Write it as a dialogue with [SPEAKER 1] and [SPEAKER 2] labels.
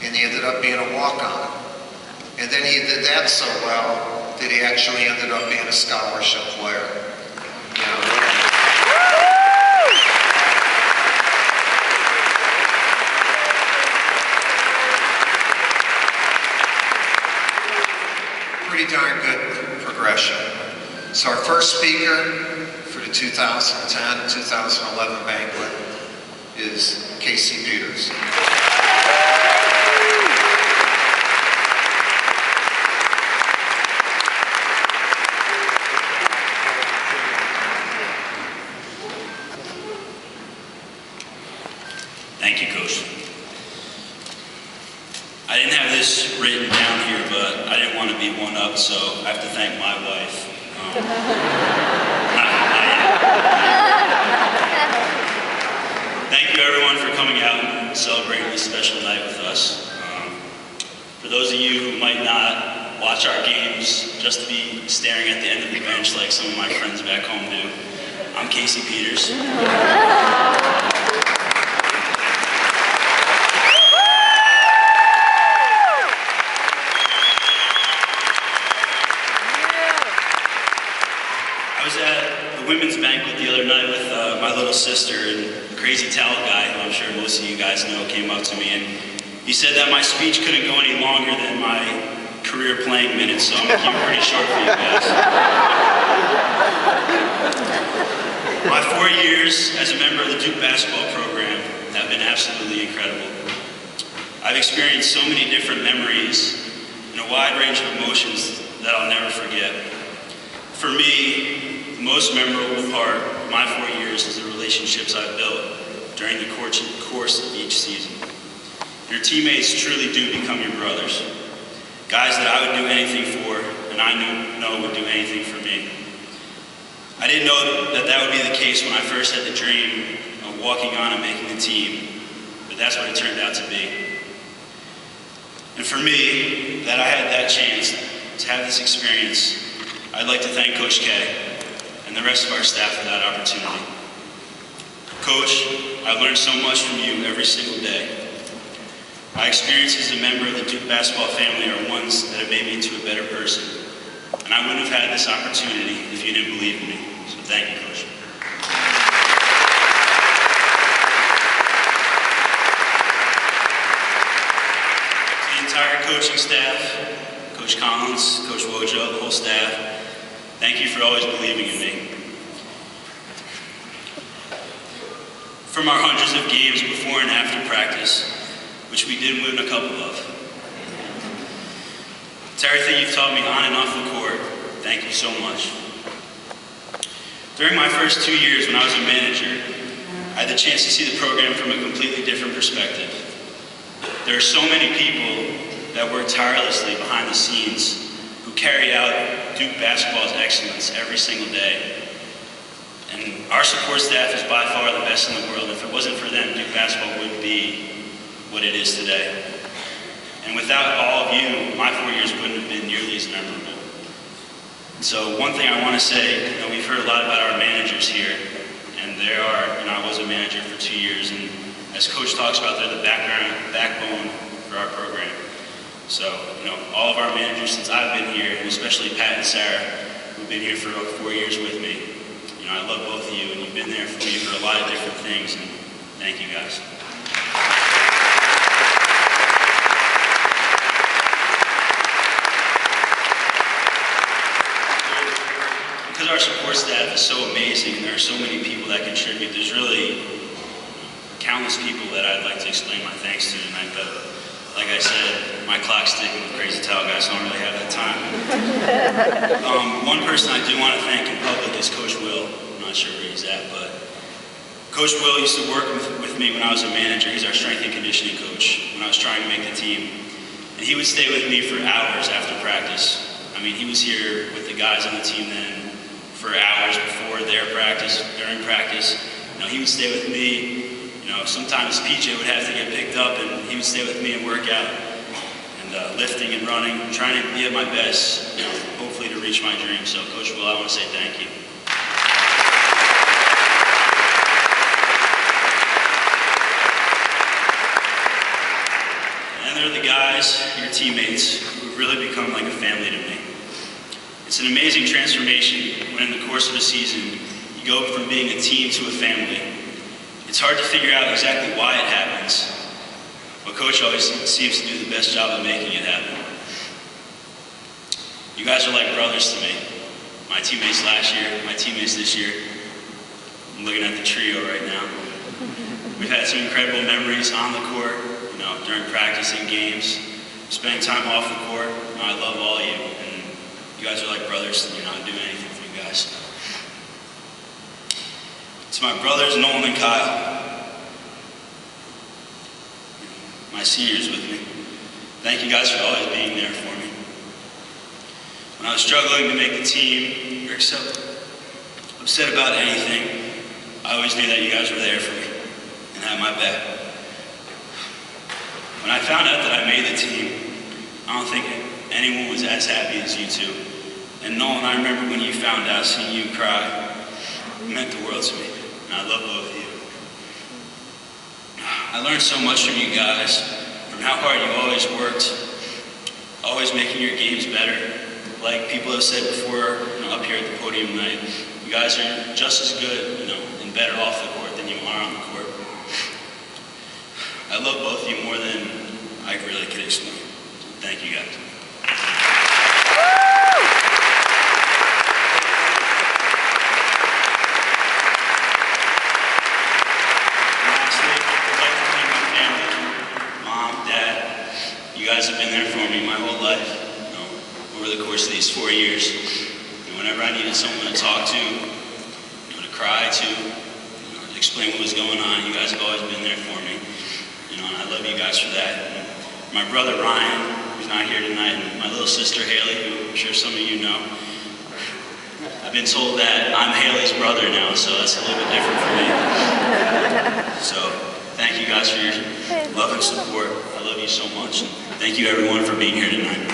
[SPEAKER 1] and he ended up being a walk-on. And then he did that so well that he actually ended up being a scholarship player. You know. Pretty darn good progression. So our first speaker for the 2010-2011 banquet is Casey Peters.
[SPEAKER 2] Thank you, Coach. I didn't have this written down here, but I didn't want to be one up, so I have to thank my wife. Thank you, everyone, for coming out and celebrating this special night with us. For those of you who might not watch our games just to be staring at the end of the bench like some of my friends back home do, I'm Casey Peters. I was at the women's banquet the other night with my little sister, and the crazy towel guy, who I'm sure most of you guys know, came up to me, and he said that my speech couldn't go any longer than my career playing minutes, so I'm going to keep it pretty short for you guys. My 4 years as a member of the Duke basketball program have been absolutely incredible. I've experienced so many different memories and a wide range of emotions that I'll never forget. For me, the most memorable part of my 4 years is the relationships I've built during the course of each season. Your teammates truly do become your brothers. Guys that I would do anything for, and I know would do anything for me. I didn't know that would be the case when I first had the dream of walking on and making the team, but that's what it turned out to be. And for me, that I had that chance to have this experience, I'd like to thank Coach K and the rest of our staff for that opportunity. Coach, I've learned so much from you every single day. My experiences as a member of the Duke basketball family are ones that have made me into a better person. And I wouldn't have had this opportunity if you didn't believe in me. So thank you, Coach. To the entire coaching staff, Coach Collins, Coach Wojo, the whole staff, thank you for always believing in me. From our hundreds of games before and after practice, which we did win a couple of, to everything you've taught me on and off the court, thank you so much. During my first 2 years when I was a manager, I had the chance to see the program from a completely different perspective. There are so many people that work tirelessly behind the scenes who carry out Duke basketball's excellence every single day. And our support staff is by far the best in the world. If it wasn't for them, Duke basketball wouldn't be what it is today. And without all of you, my 4 years wouldn't have been nearly as memorable. So one thing I want to say, we've heard a lot about our managers here, and I was a manager for 2 years, and as Coach talks about, they're the backbone for our program. So, all of our managers since I've been here, and especially Pat and Sarah, who've been here for 4 years with me, I love both of you, and you've been there for me for a lot of different things, and thank you guys. Because our support staff is so amazing, and there are so many people that contribute, there's really countless people that I'd like to explain my thanks to tonight, but like I said, my clock's ticking with crazy towel guys, so I don't really have that time. One person I do want to thank in public is Coach Will. I'm not sure where he's at, but Coach Will used to work with me when I was a manager. He's our strength and conditioning coach when I was trying to make the team. And he would stay with me for hours after practice. He was here with the guys on the team then for hours before their practice, during practice. He would stay with me. Sometimes PJ would have to get picked up, and he would stay with me and work out, and lifting and running, trying to be at my best, hopefully to reach my dream. So, Coach Will, I want to say thank you. And And they're the guys, your teammates, who've really become like a family to me. It's an amazing transformation when in the course of a season, you go from being a team to a family. It's hard to figure out exactly why it happens, but Coach always seems to do the best job of making it happen. You guys are like brothers to me. My teammates last year, my teammates this year. I'm looking at the trio right now. We've had some incredible memories on the court, during practice and games, spending time off the court. I love all of you, and you guys are like brothers to me, I'd do anything for you guys. To my brothers, Nolan and Kyle, my seniors with me, thank you guys for always being there for me. When I was struggling to make the team, or upset about anything, I always knew that you guys were there for me and had my back. When I found out that I made the team, I don't think anyone was as happy as you two. And Nolan, I remember when you found out, seeing you cry, it meant the world to me. And I love both of you. I learned so much from you guys, from how hard you always worked, always making your games better. Like people have said before, up here at the podium tonight, you guys are just as good, and better off the court than you are on the court. I love both of you more than I really could explain. Thank you, guys. Lastly, I'd like to thank my family, Mom, Dad. You guys have been there for me my whole life, over the course of these 4 years. And whenever I needed someone to talk to, to cry to, explain what was going on, you guys have always been there for me. And I love you guys for that. And my brother Ryan, who's not here tonight, and my little sister Haley, who I'm sure some of you know. I've been told that I'm Haley's brother now, so that's a little bit different for me. So thank you guys for your love and support. I love you so much. And thank you everyone for being here tonight.